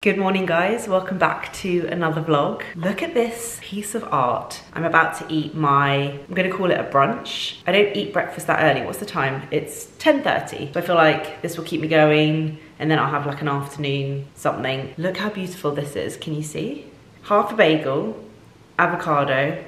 Good morning guys, welcome back to another vlog. Look at this piece of art. I'm about to eat I'm gonna call it a brunch. I don't eat breakfast that early. What's the time? It's 10:30. So I feel like this will keep me going and then I'll have like an afternoon something. Look how beautiful this is, can you see? Half a bagel, avocado,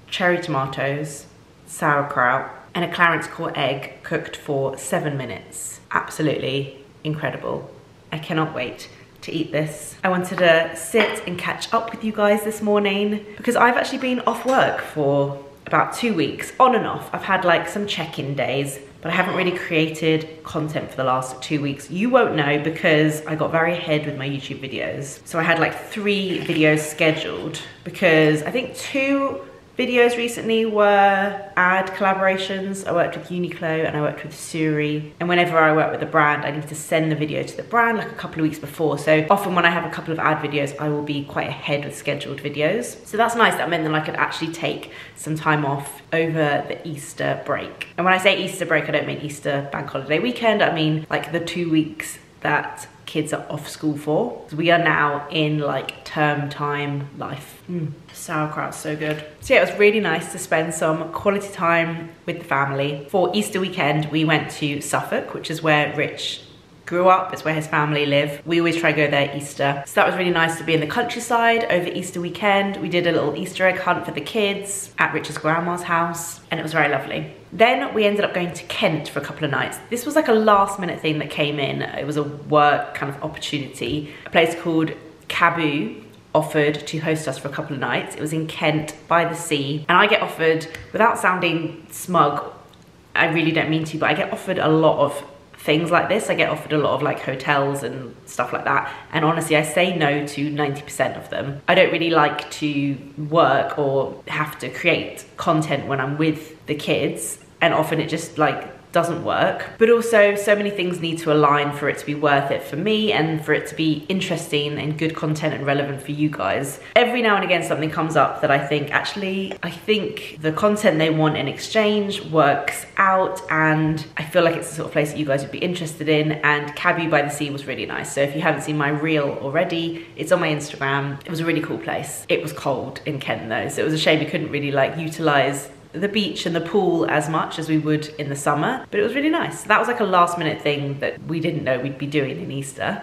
cherry tomatoes, sauerkraut, and a Clarence core egg cooked for 7 minutes. Absolutely incredible. I cannot wait to eat this. I wanted to sit and catch up with you guys this morning because I've actually been off work for about 2 weeks, on and off. I've had like some check-in days, but I haven't really created content for the last 2 weeks. You won't know because I got very ahead with my YouTube videos. So I had like 3 videos scheduled because I think 2 videos recently were ad collaborations. I worked with Uniqlo and I worked with Suri. And whenever I work with a brand, I need to send the video to the brand like a couple of weeks before. So often when I have a couple of ad videos, I will be quite ahead with scheduled videos. So that's nice. That meant that I could actually take some time off over the Easter break. And when I say Easter break, I don't mean Easter bank holiday weekend. I mean like the 2 weeks that kids are off school for. We are now in like term time life. Sauerkraut's so good. So yeah, it was really nice to spend some quality time with the family. For Easter weekend, we went to Suffolk, which is where Rich grew up. It's where his family live. We always try to go there Easter. So that was really nice to be in the countryside over Easter weekend. We did a little Easter egg hunt for the kids at Rich's grandma's house, and it was very lovely. Then we ended up going to Kent for a couple of nights. This was like a last minute thing that came in. It was a work kind of opportunity. A place called Caboo offered to host us for a couple of nights. It was in Kent by the sea. And I get offered, without sounding smug, I really don't mean to, but I get offered a lot of things like this. I get offered a lot of like hotels and stuff like that. And honestly, I say no to 90% of them. I don't really like to work or have to create content when I'm with the kids. And often it just like doesn't work. But also so many things need to align for it to be worth it for me and for it to be interesting and good content and relevant for you guys. Every now and again something comes up that I think the content they want in exchange works out, and I feel like it's the sort of place that you guys would be interested in. And Caboo by the Sea was really nice. So if you haven't seen my reel already, it's on my Instagram. It was a really cool place. It was cold in Kent though, so it was a shame we couldn't really like utilize the beach and the pool as much as we would in the summer, but it was really nice. That was like a last minute thing that we didn't know we'd be doing in Easter.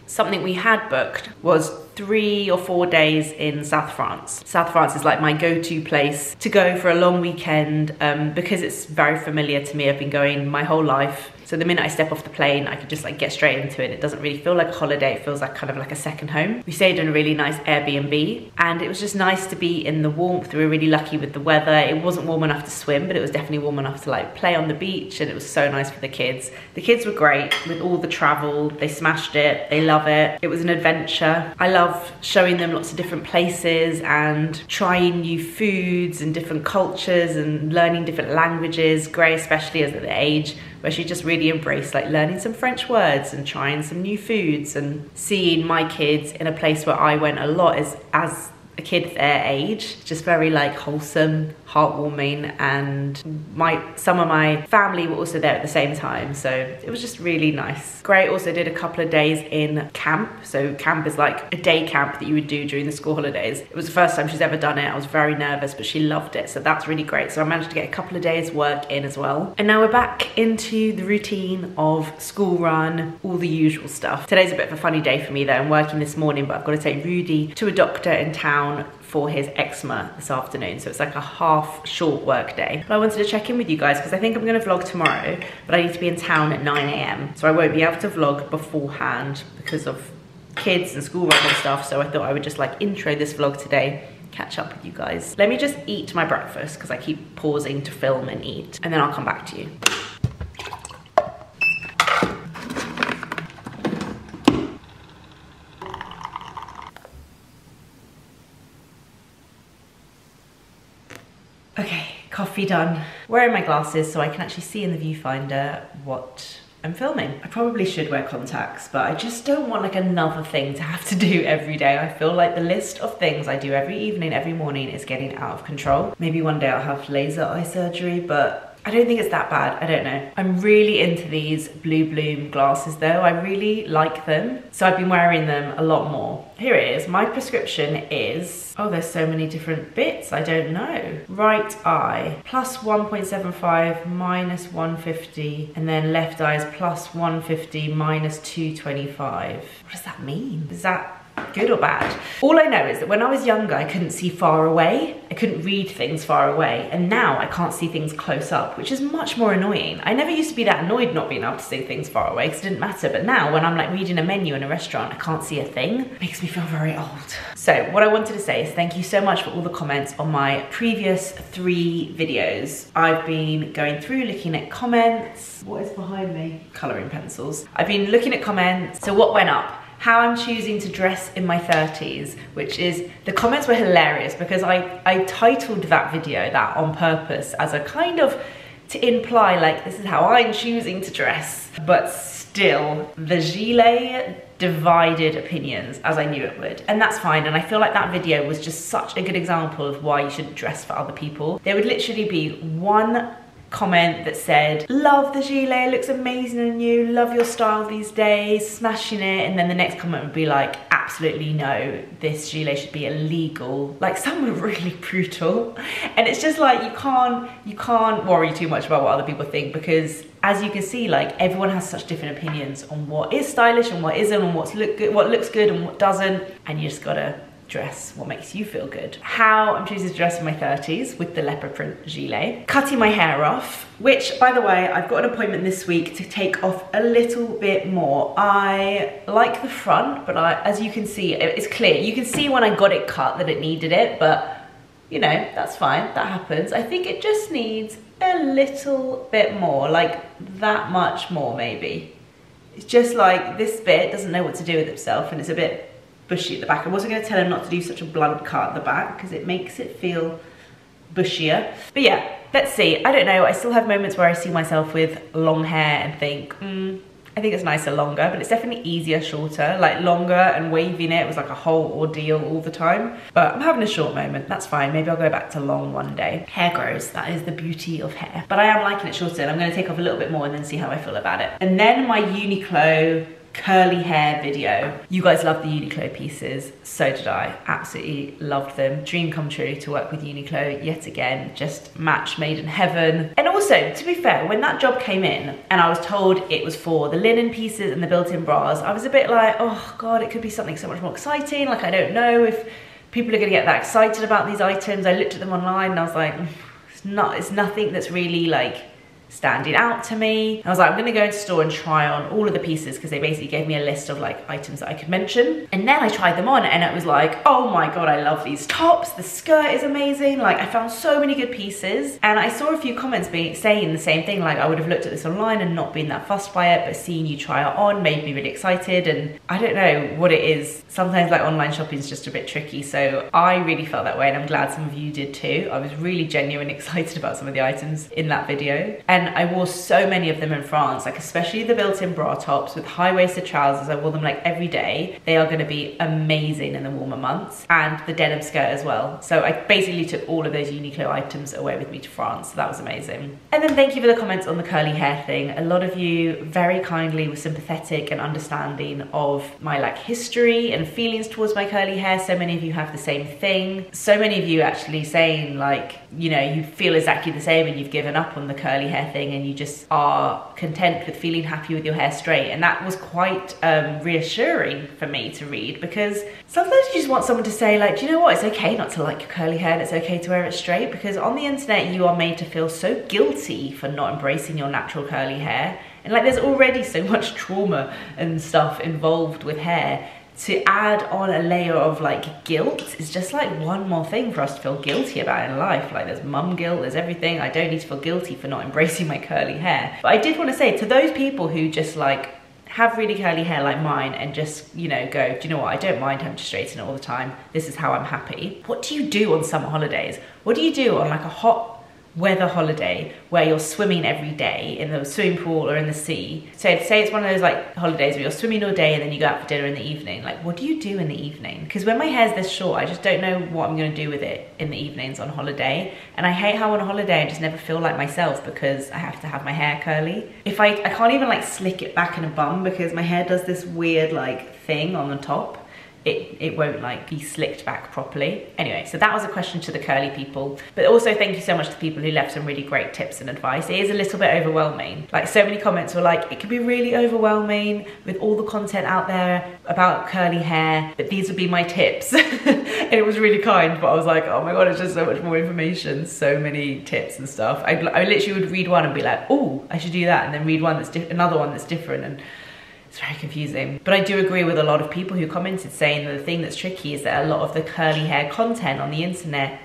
Something we had booked was 3 or 4 days in South France. South France is like my go-to place to go for a long weekend because it's very familiar to me. I've been going my whole life. So the minute I step off the plane, I could just like get straight into it. It doesn't really feel like a holiday. It feels like kind of like a second home. We stayed in a really nice Airbnb and it was just nice to be in the warmth. We were really lucky with the weather. It wasn't warm enough to swim, but it was definitely warm enough to like play on the beach, and it was so nice for the kids. The kids were great with all the travel. They smashed it. They love it. It was an adventure. I love showing them lots of different places and trying new foods and different cultures and learning different languages. Gray especially is at the age where she just really embraced like learning some French words and trying some new foods, and seeing my kids in a place where I went a lot as a kid their age, just very like wholesome, heartwarming, and some of my family were also there at the same time, so it was just really nice. Gray also did a couple of days in camp. So camp is like a day camp that you would do during the school holidays. It was the first time she's ever done it. I was very nervous, but she loved it, so that's really great. So I managed to get a couple of days work in as well. And now we're back into the routine of school run, all the usual stuff. Today's a bit of a funny day for me though. I'm working this morning, but I've got to take Rudy to a doctor in town for his eczema this afternoon, so it's like a half short work day. But I wanted to check in with you guys because I think I'm going to vlog tomorrow, but I need to be in town at 9 AM, so I won't be able to vlog beforehand because of kids and school run and stuff. So I thought I would just like intro this vlog today, catch up with you guys. Let me just eat my breakfast because I keep pausing to film and eat, and then I'll come back to you. Okay, coffee done. Wearing my glasses so I can actually see in the viewfinder what I'm filming. I probably should wear contacts, but I just don't want like another thing to have to do every day. I feel like the list of things I do every evening, every morning is getting out of control. Maybe one day I'll have laser eye surgery, but I don't think it's that bad, I don't know. I'm really into these Blue Bloom glasses though. I really like them. So I've been wearing them a lot more. Here it is, my prescription is, oh, there's so many different bits, I don't know. Right eye, plus 1.75, minus 150, and then left eye is plus 150, minus 225. What does that mean? Is that good or bad? All I know is that when I was younger, I couldn't see far away. I couldn't read things far away. And now I can't see things close up, which is much more annoying. I never used to be that annoyed not being able to see things far away because it didn't matter. But now when I'm like reading a menu in a restaurant, I can't see a thing. It makes me feel very old. So what I wanted to say is thank you so much for all the comments on my previous 3 videos. I've been going through looking at comments. What is behind me? Colouring pencils. I've been looking at comments. So what went up? How I'm choosing to dress in my 30s, which is, the comments were hilarious because I titled that video that on purpose as a kind of, to imply like, this is how I'm choosing to dress. But still, the gilet divided opinions as I knew it would. And that's fine. And I feel like that video was just such a good example of why you shouldn't dress for other people. There would literally be one comment that said, love the gilet, looks amazing on you, love your style these days, smashing it. And then the next comment would be like, absolutely no, this gilet should be illegal. Like, some were really brutal. And it's just like, you can't worry too much about what other people think, because as you can see, like, everyone has such different opinions on what is stylish and what isn't, and what looks good and what doesn't. And you just gotta dress what makes you feel good. How I'm choosing to dress in my 30s with the leopard print gilet. Cutting my hair off, which, by the way, I've got an appointment this week to take off a little bit more. I like the front, but as you can see, it's clear. You can see when I got it cut that it needed it, but you know, that's fine, that happens. I think it just needs a little bit more, like that much more maybe. It's just like this bit doesn't know what to do with itself, and it's a bit bushy at the back. I wasn't going to tell him not to do such a blunt cut at the back because it makes it feel bushier. But yeah, let's see. I don't know. I still have moments where I see myself with long hair and think, I think it's nicer longer, but it's definitely easier shorter. Like, longer and waving it was like a whole ordeal all the time. But I'm having a short moment. That's fine. Maybe I'll go back to long one day. Hair grows. That is the beauty of hair. But I am liking it shorter, and I'm going to take off a little bit more and then see how I feel about it. And then my Uniqlo curly hair video. You guys loved the Uniqlo pieces, so did I. Absolutely loved them. Dream come true to work with Uniqlo yet again. Just match made in heaven. And also, to be fair, when that job came in and I was told it was for the linen pieces and the built-in bras, I was a bit like, oh god, it could be something so much more exciting. Like, I don't know if people are gonna get that excited about these items. I looked at them online and I was like, it's nothing that's really like standing out to me. I was like, I'm gonna go into store and try on all of the pieces, because they basically gave me a list of like items that I could mention. And then I tried them on and it was like, oh my god, I love these tops. The skirt is amazing. Like, I found so many good pieces. And I saw a few comments saying the same thing. Like, I would have looked at this online and not been that fussed by it, but seeing you try it on made me really excited. And I don't know what it is. Sometimes like online shopping is just a bit tricky. So I really felt that way, and I'm glad some of you did too. I was really genuinely excited about some of the items in that video. And I wore so many of them in France, like especially the built-in bra tops with high-waisted trousers. I wore them like every day. They are going to be amazing in the warmer months. And the denim skirt as well. So I basically took all of those Uniqlo items away with me to France. So that was amazing. And then thank you for the comments on the curly hair thing. A lot of you very kindly were sympathetic and understanding of my like history and feelings towards my curly hair. So many of you have the same thing. So many of you actually saying like, you know, you feel exactly the same and you've given up on the curly hair thing and you just are content with feeling happy with your hair straight. And that was quite reassuring for me to read, because sometimes you just want someone to say like, do you know what, it's okay not to like your curly hair and it's okay to wear it straight, because on the internet you are made to feel so guilty for not embracing your natural curly hair. And like, there's already so much trauma and stuff involved with hair. To add on a layer of like guilt is just like one more thing for us to feel guilty about in life. Like, there's mum guilt, there's everything. I don't need to feel guilty for not embracing my curly hair. But I did want to say to those people who just like have really curly hair like mine and just, you know, go, do you know what, I don't mind having to straighten it all the time. This is how I'm happy. What do you do on summer holidays? What do you do on like a hot weather holiday where you're swimming every day in the swimming pool or in the sea. So say it's one of those like holidays where you're swimming all day and then you go out for dinner in the evening. Like, what do you do in the evening? Because when my hair's this short, I just don't know what I'm gonna do with it in the evenings on holiday. And I hate how on holiday I just never feel like myself because I have to have my hair curly. If I can't even like slick it back in a bun because my hair does this weird like thing on the top. It won't like be slicked back properly. Anyway, so that was a question to the curly people. But also thank you so much to people who left some really great tips and advice. It is a little bit overwhelming. Like so many comments were like, it can be really overwhelming with all the content out there about curly hair, but these would be my tips. And it was really kind, but I was like, oh my God, it's just so much more information, so many tips and stuff. I literally would read one and be like, oh, I should do that. And then read one that's another one that's different. And it's very confusing. But I do agree with a lot of people who commented saying that the thing that's tricky is that a lot of the curly hair content on the internet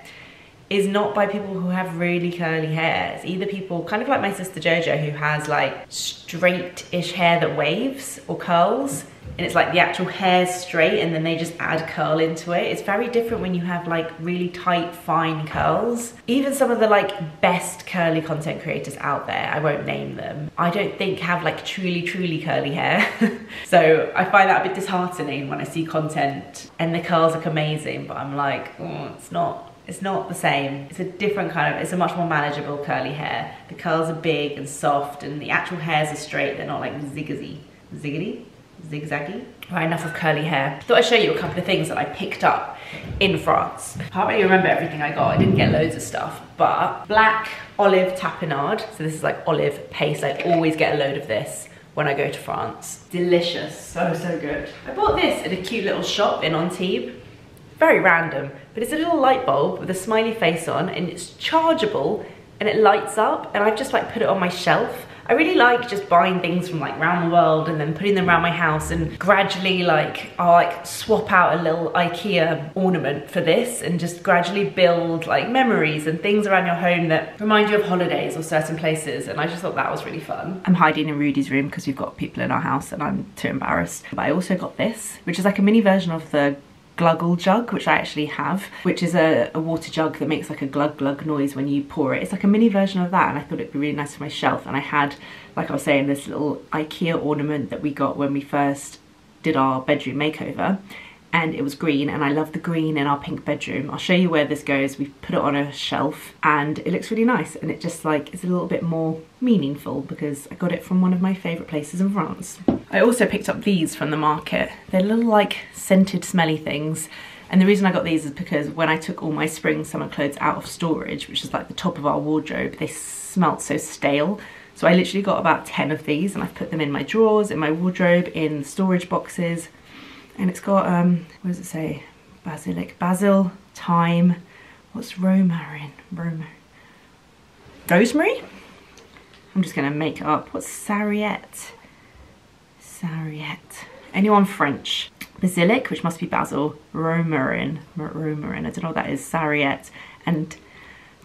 is not by people who have really curly hair. It's either people, kind of like my sister Jojo, who has like straight-ish hair that waves or curls, and it's like the actual hair's straight and then they just add curl into it. It's very different when you have like really tight, fine curls. Even some of the like best curly content creators out there, I won't name them, I don't think have like truly curly hair. So I find that a bit disheartening when I see content and the curls look amazing, but I'm like, oh, it's not the same. It's a different kind of, it's a much more manageable curly hair. The curls are big and soft and the actual hairs are straight. They're not like zigzaggy. Right, enough of curly hair. Thought I'd show you a couple of things that I picked up in France. I can't really remember everything I got. I didn't get loads of stuff, but black olive tapenade. So this is like olive paste. I always get a load of this when I go to France. Delicious, so good. I bought this at a cute little shop in Antibes. Very random, but it's a little light bulb with a smiley face on and it's chargeable and it lights up, and I've just like put it on my shelf. I really like just buying things from like around the world and then putting them around my house, and gradually like I'll like swap out a little IKEA ornament for this and just gradually build like memories and things around your home that remind you of holidays or certain places, and I just thought that was really fun. I'm hiding in Rudy's room because we've got people in our house and I'm too embarrassed. But I also got this, which is like a mini version of the gluggle jug, which I actually have, which is a water jug that makes like a glug glug noise when you pour it. It's like a mini version of that, and I thought it'd be really nice for my shelf. And I had, like I was saying, this little IKEA ornament that we got when we first did our bedroom makeover, and it was green, and I love the green in our pink bedroom. I'll show you where this goes. We've put it on a shelf and it looks really nice, and it just like is a little bit more meaningful because I got it from one of my favourite places in France. I also picked up these from the market. They're little like scented smelly things, and the reason I got these is because when I took all my spring summer clothes out of storage, which is like the top of our wardrobe, they smelt so stale. So I literally got about 10 of these, and I've put them in my drawers, in my wardrobe, in storage boxes. And it's got, what does it say? Basilic, basil, thyme. What's rosemary? Rosemary? I'm just gonna make it up. What's sarriette? Sarriette. Anyone French? Basilic, which must be basil. Romarin. I don't know what that is. Sarriette. And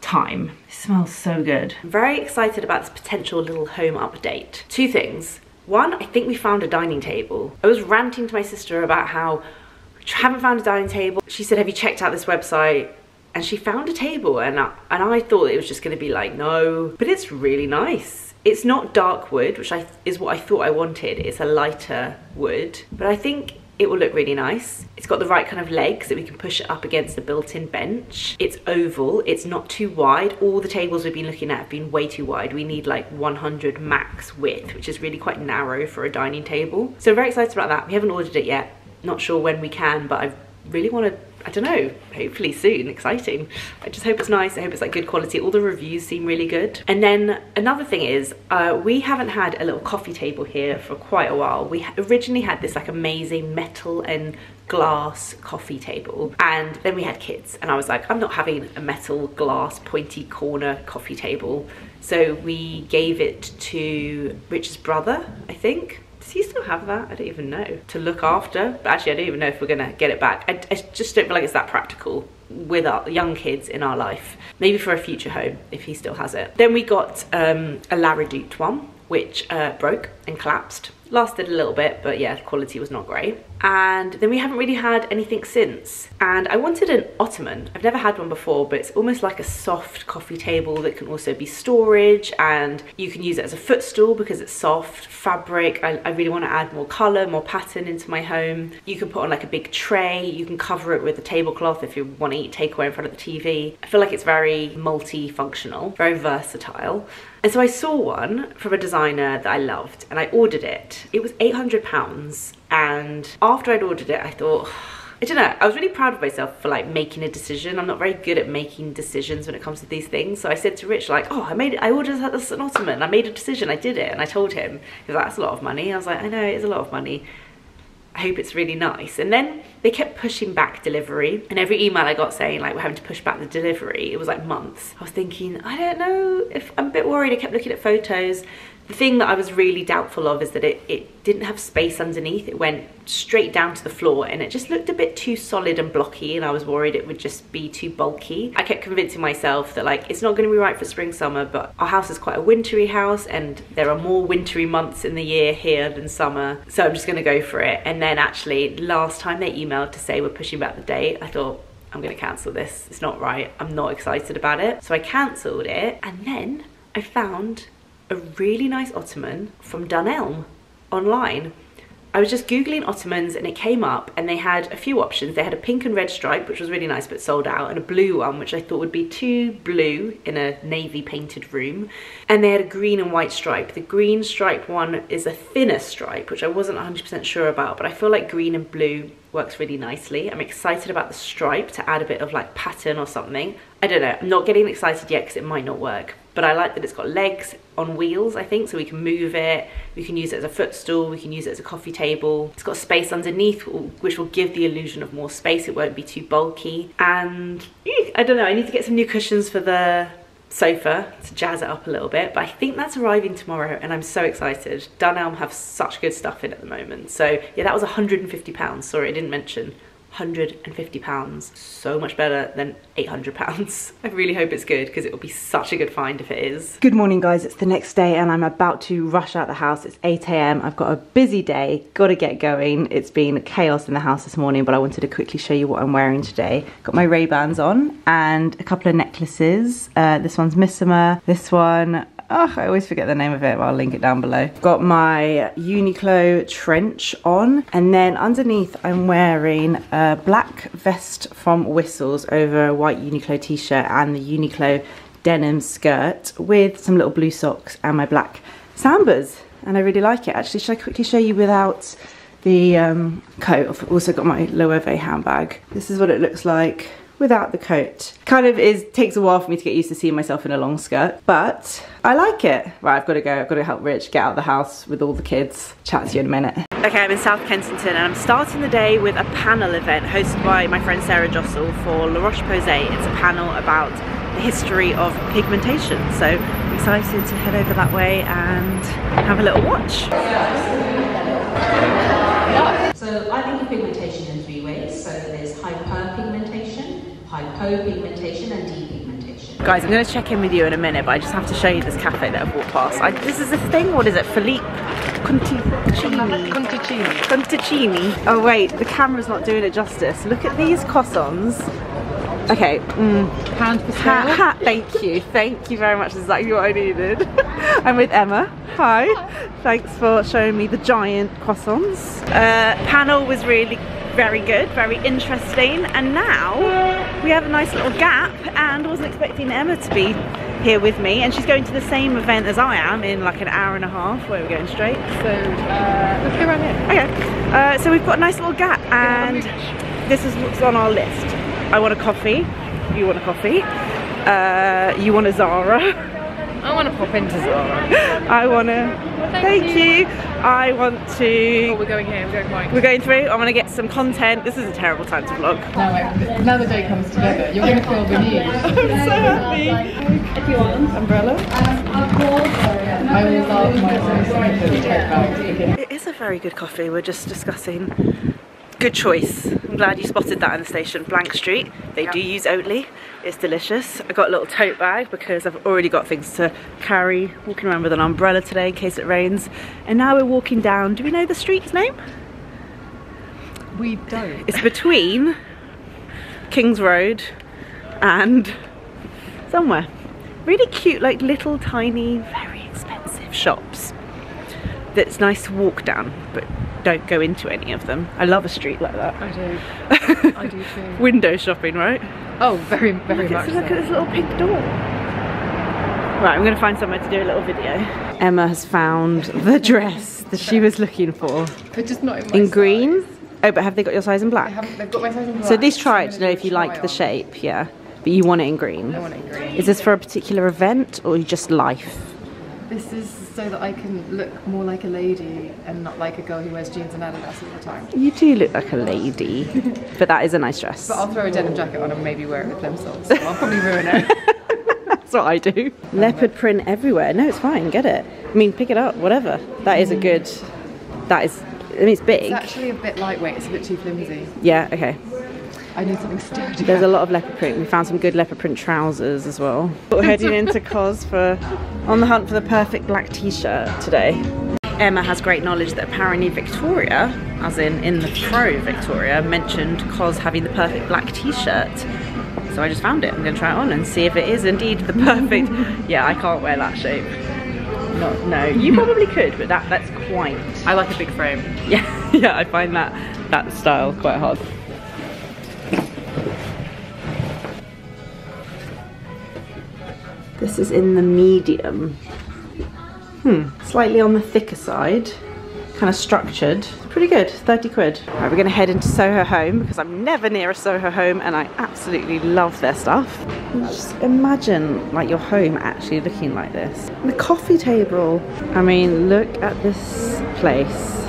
thyme. It smells so good. I'm very excited about this potential little home update. Two things. One, I think we found a dining table. I was ranting to my sister about how we haven't found a dining table. She said, have you checked out this website? And she found a table, and I thought it was just gonna be like, no, but it's really nice. It's not dark wood, which is what I thought I wanted. It's a lighter wood, but I think it will look really nice. It's got the right kind of legs that we can push it up against the built-in bench. It's oval, it's not too wide. All the tables we've been looking at have been way too wide. We need like 100 max width, which is really quite narrow for a dining table. So very excited about that. We haven't ordered it yet. Not sure when we can, but I really want to, I don't know, hopefully soon. Exciting. I just hope it's nice. I hope it's like good quality. All the reviews seem really good. And then another thing is, we haven't had a little coffee table here for quite a while. We originally had this like amazing metal and glass coffee table, and then we had kids, and I was like, I'm not having a metal glass pointy corner coffee table. So we gave it to Rich's brother, I think. Does he still have that? I don't even know. To look after. But actually, I don't even know if we're gonna get it back. I just don't feel like it's that practical with our young kids in our life. Maybe for a future home, if he still has it. Then we got a La Redoute one, which broke and collapsed. Lasted a little bit, but yeah, the quality was not great. And then we haven't really had anything since. And I wanted an ottoman. I've never had one before, but it's almost like a soft coffee table that can also be storage, and you can use it as a footstool because it's soft fabric. I really want to add more colour, more pattern into my home. You can put on like a big tray, you can cover it with a tablecloth if you want to eat takeaway in front of the TV. I feel like it's very multi-functional, very versatile. And so I saw one from a designer that I loved and I ordered it. It was £800, and after I'd ordered it I thought, I don't know, I was really proud of myself for like making a decision. I'm not very good at making decisions when it comes to these things. So I said to Rich like, oh, I ordered an ottoman, I made a decision, I did it. And I told him, he was like, that's a lot of money. I was like, I know, it is a lot of money. I hope it's really nice. And then they kept pushing back delivery, and every email I got saying like we're having to push back the delivery, it was like months. I was thinking, I don't know, if I'm a bit worried. I kept looking at photos. The thing that I was really doubtful of is that it didn't have space underneath. It went straight down to the floor and it just looked a bit too solid and blocky, and I was worried it would just be too bulky. I kept convincing myself that like it's not going to be right for spring summer, but our house is quite a wintry house and there are more wintry months in the year here than summer, so I'm just going to go for it. And then actually last time they emailed to say we're pushing back the date, I thought, I'm going to cancel this. It's not right. I'm not excited about it. So I cancelled it, and then I found a really nice ottoman from Dunelm online. I was just Googling ottomans and it came up, and they had a few options. They had a pink and red stripe, which was really nice but sold out, and a blue one, which I thought would be too blue in a navy painted room. And they had a green and white stripe. The green stripe one is a thinner stripe, which I wasn't 100% sure about, but I feel like green and blue works really nicely. I'm excited about the stripe to add a bit of like pattern or something. I don't know, I'm not getting excited yet because it might not work, but I like that it's got legs on wheels, I think, so we can move it, we can use it as a footstool, we can use it as a coffee table. It's got space underneath, which will give the illusion of more space. It won't be too bulky. And I don't know, I need to get some new cushions for the sofa to jazz it up a little bit, but I think that's arriving tomorrow and I'm so excited. Dunelm have such good stuff in at the moment. So yeah, that was £150. Sorry, I didn't mention. £150, so much better than £800. I really hope it's good because it will be such a good find if it is. Good morning guys, it's the next day and I'm about to rush out the house. It's 8 AM, I've got a busy day, gotta get going. It's been chaos in the house this morning, but I wanted to quickly show you what I'm wearing today. Got my Ray-Bans on and a couple of necklaces. This one's Missima, this one, oh, I always forget the name of it, but I'll link it down below. Got my Uniqlo trench on, and then underneath I'm wearing a black vest from Whistles over a white Uniqlo t-shirt and the Uniqlo denim skirt with some little blue socks and my black Sambas, and I really like it. Actually, should I quickly show you without the coat? I've also got my Loewe handbag. This is what it looks like without the coat. Kind of takes a while for me to get used to seeing myself in a long skirt, but I like it. Right, I've got to go. I've got to help Rich get out of the house with all the kids. Chat to you in a minute. Okay, I'm in South Kensington and I'm starting the day with a panel event hosted by my friend Sarah Jossel for La Roche-Posay. It's a panel about the history of pigmentation. So I'm excited to head over that way and have a little watch. So I think of pigmentation in three ways. So there's hyperpigmentation, hypopigmentation and depigmentation. Guys, I'm going to check in with you in a minute, but I just have to show you this cafe that I've walked past. This is a thing, what is it? Philippe Conticini. Oh wait, the camera's not doing it justice. Look at these croissants. Okay, Pound for sale. Thank you very much. That's exactly what I needed. I'm with Emma. Hi. Thanks for showing me the giant croissants. Panel was really very good, very interesting, and now we have a nice little gap, and I wasn't expecting Emma to be here with me, and she's going to the same event as I am in like an hour and a half. Where we're going straight, so let's go around here. Okay, so we've got a nice little gap, and this is what's on our list. I want a coffee. You want a coffee. You want a Zara. I want to pop into Zara. I want to. Thank you. I want to. Oh, we're going here. We're going right. We're going through. I want to get some content. This is a terrible time to vlog. No, wait. Now the day comes together. You're going to feel renewed. I'm so happy. If you want umbrella. I will love my It is a very good coffee. We're just discussing Good choice. I'm glad you spotted that in the station. Blank Street. They do use Oatly. It's delicious. I got a little tote bag because I've already got things to carry. Walking around with an umbrella today in case it rains. And now we're walking down. Do we know the street's name? We don't. It's between King's Road and somewhere. Really cute, like little tiny, very expensive shops. That's nice to walk down, but don't go into any of them. I love a street like that. I do. I do too. Window shopping, right? Oh, very much so. Look at this little pink door. Right, I'm going to find somewhere to do a little video. Emma has found the dress that she was looking for. But just not in my in green. size. Oh, but have they got your size in black? They've got my size in black. So at least try it to know if you like the shape, yeah. But you want it in green. I want it in green. Is this for a particular event or just life? This is so that I can look more like a lady and not like a girl who wears jeans and Adidas all the time. You do look like a lady, but that is a nice dress. But I'll throw a denim jacket on and maybe wear it with plimsolls, so I'll probably ruin it. That's what I do. Leopard print everywhere. No, it's fine, get it. I mean, pick it up, whatever. That is a good, that is, I mean, it's big. It's actually a bit lightweight, it's a bit too flimsy. Yeah, okay. I need something sturdy. There's a lot of leopard print. We found some good leopard print trousers as well. We're heading into Cos for on the hunt for the perfect black t-shirt today. Emma has great knowledge that apparently Victoria, as in the pro Victoria, mentioned Cos having the perfect black t-shirt. So I just found it. I'm going to try it on and see if it is indeed the perfect. Yeah, I can't wear that shape. No, you probably could, but that's quite. I like a big frame. Yeah, yeah, I find that style quite hard. This is in the medium. Slightly on the thicker side, kind of structured. Pretty good, 30 quid. Right, we're gonna head into Soho Home because I'm never near a Soho Home and I absolutely love their stuff. Just imagine like your home actually looking like this. The coffee table. I mean, look at this place.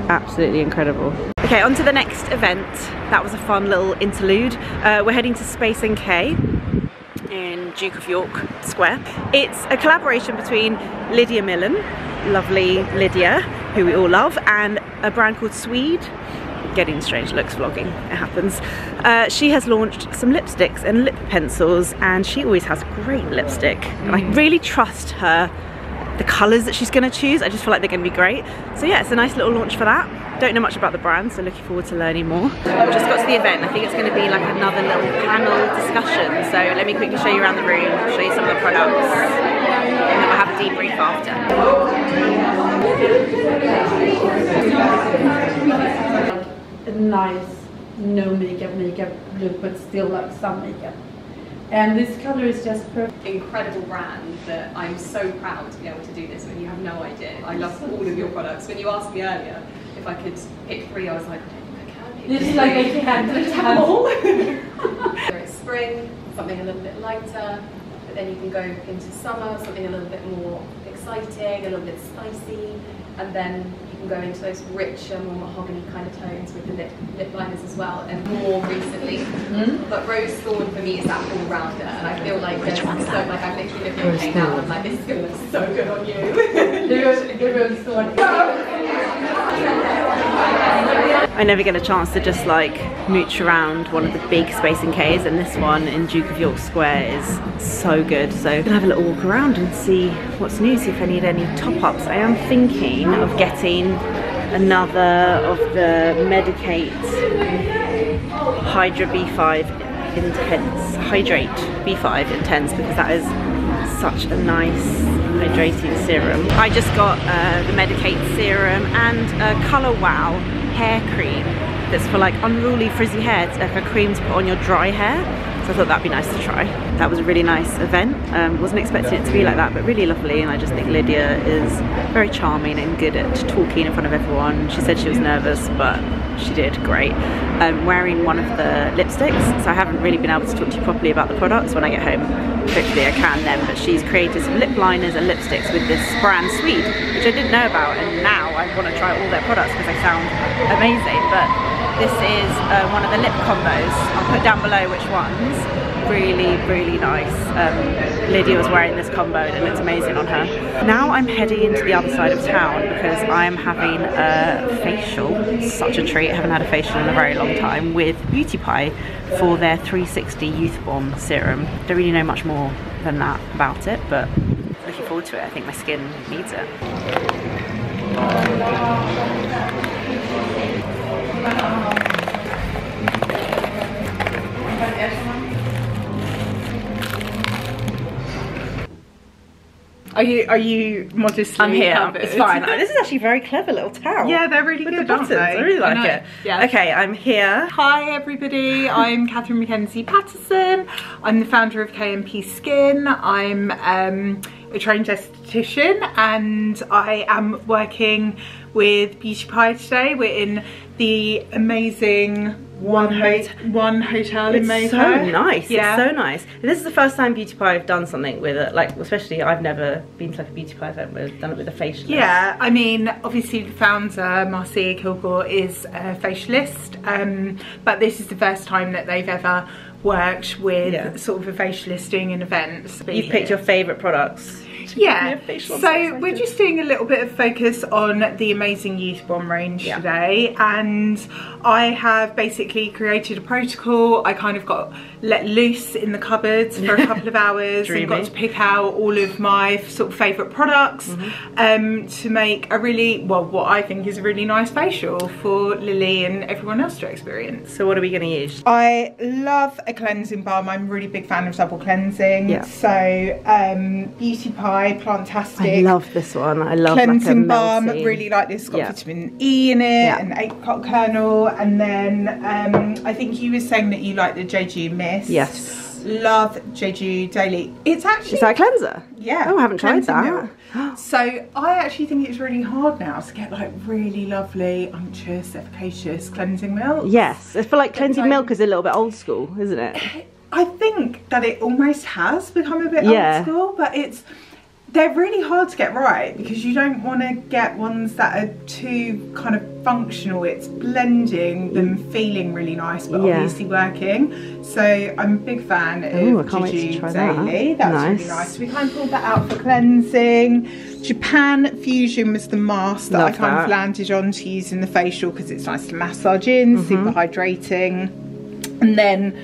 Absolutely incredible. Okay, on to the next event. That was a fun little interlude. We're heading to Space NK in Duke of York Square. It's a collaboration between Lydia Millen, lovely Lydia, who we all love, and a brand called Sweed. Getting strange looks vlogging, it happens. She has launched some lipsticks and lip pencils, and she always has great lipstick. And I really trust her, the colours that she's going to choose. I just feel like they're going to be great. So yeah, it's a nice little launch for that. Don't know much about the brand, so looking forward to learning more. I've just got to the event. I think it's going to be like another little panel discussion. So let me quickly show you around the room, show you some of the products, and then we'll have a debrief after. A nice, no makeup look, but still like some makeup. And this color is just perfect. Incredible brand that I'm so proud to be able to do this when you have no idea. I love all of your products. When you asked me earlier if I could pick 3, I was like, I don't think I can pick 3. It's like I can't have them all. Whether it's spring, something a little bit lighter, but then you can go into summer, something a little bit more exciting, a little bit spicy, and then you can go into those richer, more mahogany kind of tones with the lip liners as well, and more recently. But Rose Thorn for me is that all-rounder, and I feel like there's so, like I'm literally looking at it now and like this is going to look so good on you. The Rose Thorn. I never get a chance to just like mooch around one of the big Space NKs, and this one in Duke of York Square is so good. So I'm gonna have a little walk around and see what's new, see if I need any top-ups. I am thinking of getting another of the Medicate Hydra B5 Intense, Hydrate B5 Intense, because that is such a nice hydrating serum. I just got the Medicate serum and a Colour Wow hair cream that's for like unruly frizzy hair. It's like a cream to put on your dry hair. So I thought that'd be nice to try. That was a really nice event. Wasn't expecting it to be like that, but really lovely. And I just think Lydia is very charming and good at talking in front of everyone. She said she was nervous, but she did great. Wearing one of the lipsticks, so I haven't really been able to talk to you properly about the products. When I get home, hopefully I can then, but she's created some lip liners and lipsticks with this brand Sweed, which I didn't know about, and now I want to try all their products because they sound amazing. But This is one of the lip combos. I'll put down below which ones. Really, really nice. Lydia was wearing this combo and it looks amazing on her. Now I'm heading into the other side of town because I'm having a facial. Such a treat. I haven't had a facial in a very long time with Beauty Pie for their 360 Youth Bomb Serum. Don't really know much more than that about it, but looking forward to it. I think my skin needs it. Are you modestly I'm here. covered? It's fine. This is actually a very clever little towel. Yeah, they're really with good, the aren't buttons. they? I really like it. Yeah. Okay, I'm here. Hi everybody, I'm Catherine Mackenzie Patterson. I'm the founder of KMP Skin. I'm a trained esthetician and I am working with Beauty Pie today. We're in the amazing One Hotel in Mayfair. It's so nice. Yeah. It's so nice. And this is the first time Beauty Pie have done something with it. Like, especially I've never been to like a Beauty Pie event where they've done it with a facialist. Yeah, I mean, obviously the founder, Marcia Kilgore, is a facialist, but this is the first time that they've ever worked with sort of a facialist doing an event. You've picked your favourite products. Yeah, so we're just doing a little bit of focus on the amazing Youth Bomb range today, and I have basically created a protocol. I kind of got let loose in the cupboards for a couple of hours and got to pick out all of my sort of favourite products to make a really, well, what I think is a really nice facial for Lily and everyone else to experience. So what are we going to use? I love a cleansing balm. I'm a really big fan of double cleansing. Yeah. So Beauty Pie Plantastic. I love this one. I love cleansing like a balm. Really like this. It's got vitamin E in it and apricot kernel. And then I think you were saying that you like the Jeju Mist. Yes. Love Jeju Daily. It's actually... Is that a cleanser? Yeah. Oh, I haven't tried that. So I actually think it's really hard now to get like really lovely, unctuous, efficacious cleansing milk. Yes. I feel like cleansing milk is a little bit old school, isn't it? I think that it almost has become a bit old school, but they're really hard to get right because you don't want to get ones that are too kind of functional. It's blending them feeling really nice but obviously working. So I'm a big fan of Jeju Daily. That's really nice. So we kind of pulled that out for cleansing. Japan Fusion was the mask that I kind of landed on to use in the facial because it's nice to massage in, super hydrating. And then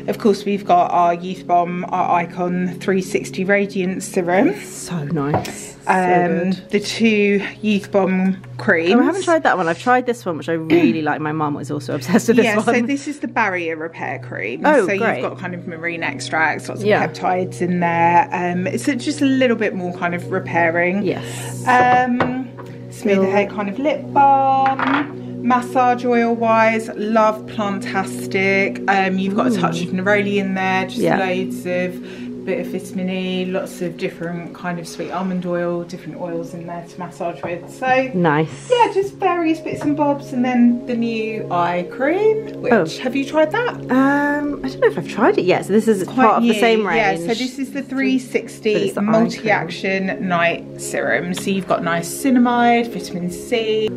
of course, we've got our Youth Bomb, our Icon 360 Radiant Serum. So nice. The two Youth Bomb creams. Oh, I haven't tried that one. I've tried this one, which I really like. My mum was also obsessed with this one. So this is the barrier repair cream. Oh, so great. You've got kind of marine extracts, lots of peptides in there. It's just a little bit more kind of repairing. Yes. Smoother Head kind of lip balm. Massage oil wise, love Plantastic. You've got a touch of neroli in there, just loads of bit of vitamin E, lots of different kind of sweet almond oil, different oils in there to massage with. So nice. Yeah, just various bits and bobs, and then the new eye cream. Which have you tried that? I don't know if I've tried it yet. So this is part of the same range. Yeah, so this is the 360 multi-action night serum. So you've got niacinamide, vitamin C.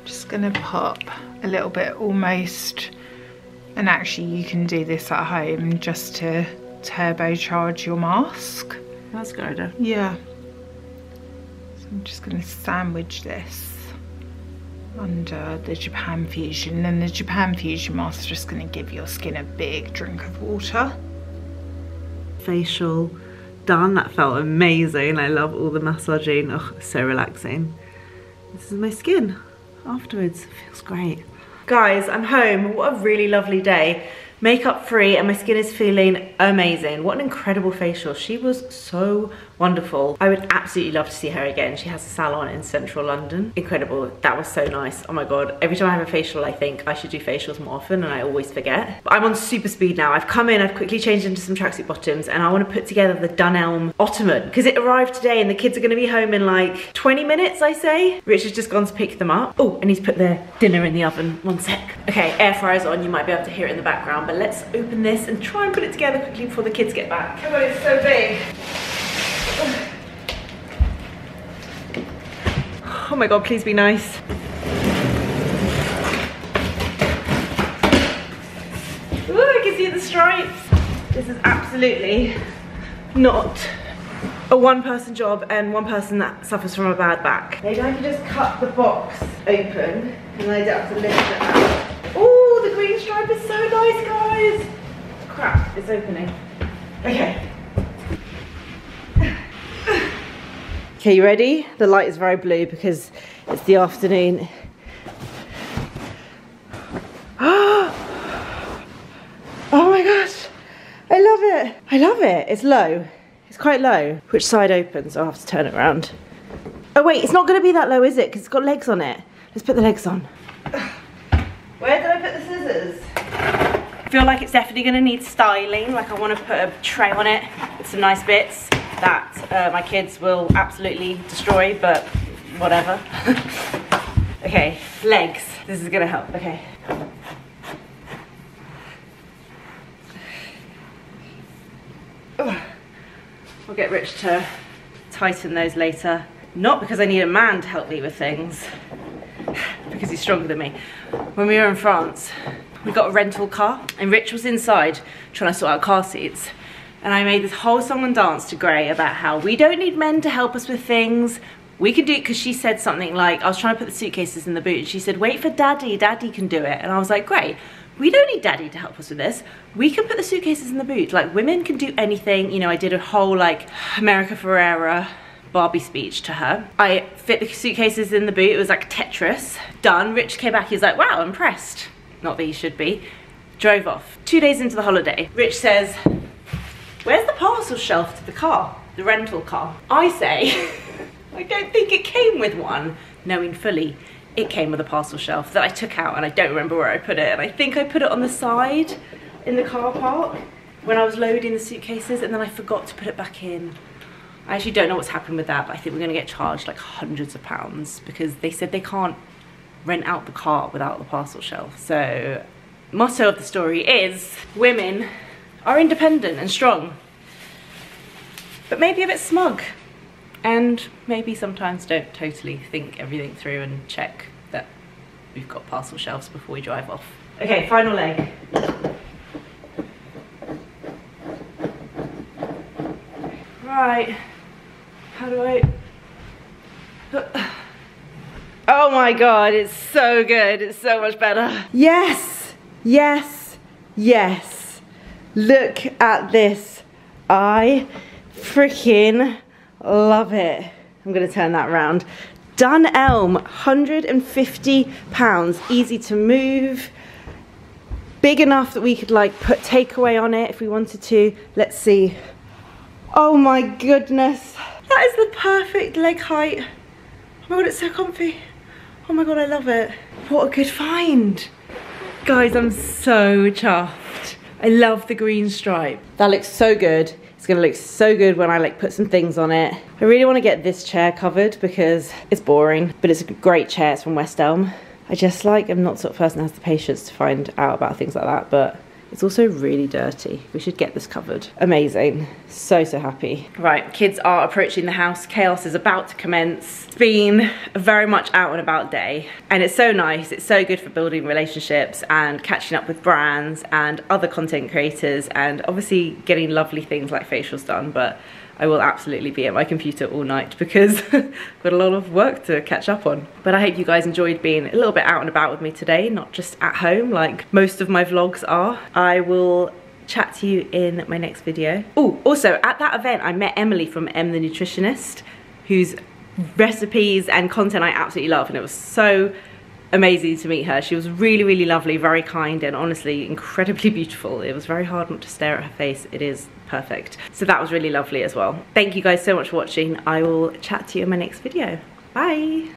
Just gonna pop a little bit almost, and actually you can do this at home just to turbocharge your mask. That's good. Yeah. So I'm just gonna sandwich this under the Japan Fusion, and the Japan Fusion mask is just gonna give your skin a big drink of water. Facial done. That felt amazing. I love all the massaging. Oh, so relaxing. This is my skin afterwards. It feels great. Guys, I'm home. What a really lovely day. makeup free, and my skin is feeling amazing. What an incredible facial. She was so wonderful. I would absolutely love to see her again. She has a salon in central London. Incredible. That was so nice. Oh my god. Every time I have a facial, I think I should do facials more often, and I always forget. But I'm on super speed now. I've come in, I've quickly changed into some tracksuit bottoms, and I want to put together the Dunelm ottoman because it arrived today and the kids are going to be home in like 20 minutes, I say. Rich has just gone to pick them up. Oh, and he's put their dinner in the oven. One sec. Okay, air fryer's on. You might be able to hear it in the background, but let's open this and try and put it together quickly before the kids get back. Oh god, it's so big. Oh my god, please be nice. Ooh, I can see the stripes. This is absolutely not a one-person job and one person that suffers from a bad back. Maybe I can just cut the box open and I don't have to lift it out. Oh, the green stripe is so nice, guys. Crap, it's opening. Okay. Okay, you ready? The light is very blue because it's the afternoon. Oh my gosh, I love it. I love it. It's low. It's quite low. Which side opens? I'll have to turn it around. Oh wait, it's not going to be that low, is it? Because it's got legs on it. Let's put the legs on. Where did I put the scissors? I feel like it's definitely going to need styling. Like I want to put a tray on it with some nice bits that my kids will absolutely destroy, but whatever. Okay, legs. This is going to help. Okay. I'll get Rich to tighten those later. Not because I need a man to help me with things, because he's stronger than me. When we were in France, we got a rental car and Rich was inside trying to sort out car seats. And I made this whole song and dance to Gray about how we don't need men to help us with things. We can do it, because she said something like, I was trying to put the suitcases in the boot and she said, wait for daddy, daddy can do it. And I was like, great. We don't need daddy to help us with this. We can put the suitcases in the boot. Like, women can do anything. You know, I did a whole like America Ferrera Barbie speech to her. I fit the suitcases in the boot. It was like Tetris. Done. Rich came back. He was like, wow, impressed. Not that he should be. Drove off. 2 days into the holiday. Rich says, where's the parcel shelf to the car? The rental car. I say, I don't think it came with one. Knowing fully it came with a parcel shelf that I took out and I don't remember where I put it. And I think I put it on the side in the car park when I was loading the suitcases, and then I forgot to put it back in. I actually don't know what's happened with that, but I think we're gonna get charged like hundreds of pounds because they said they can't rent out the car without the parcel shelf. So, motto of the story is, women are independent and strong, but maybe a bit smug. And maybe sometimes don't totally think everything through and check that we've got parcel shelves before we drive off. Okay, final leg. Right, how do I... Oh my god, it's so good, it's so much better. Yes, yes, yes. Look at this. I freaking love it. I'm gonna turn that around. Dunelm, £150, easy to move, big enough that we could like put takeaway on it if we wanted to. Let's see. Oh my goodness, that is the perfect leg height. Oh my god, it's so comfy. Oh my god, I love it. What a good find. Guys, I'm so chuffed. I love the green stripe. That looks so good. It's gonna look so good when I like put some things on it. I really wanna get this chair covered because it's boring, but it's a great chair, it's from West Elm. I just like, I'm not the sort of person that has the patience to find out about things like that, but it's also really dirty. We should get this covered. Amazing, so, so happy. Right, kids are approaching the house. Chaos is about to commence. It's been a very much out and about day, and it's so nice. It's so good for building relationships and catching up with brands and other content creators, and obviously getting lovely things like facials done, but I will absolutely be at my computer all night because I've got a lot of work to catch up on. But I hope you guys enjoyed being a little bit out and about with me today, not just at home like most of my vlogs are. I will chat to you in my next video. Oh, also at that event I met Emily from Em the Nutritionist, whose recipes and content I absolutely love, and it was so amazing to meet her. She was really, really lovely, very kind, and honestly incredibly beautiful. It was very hard not to stare at her face. It is perfect. So that was really lovely as well. Thank you guys so much for watching. I will chat to you in my next video. Bye.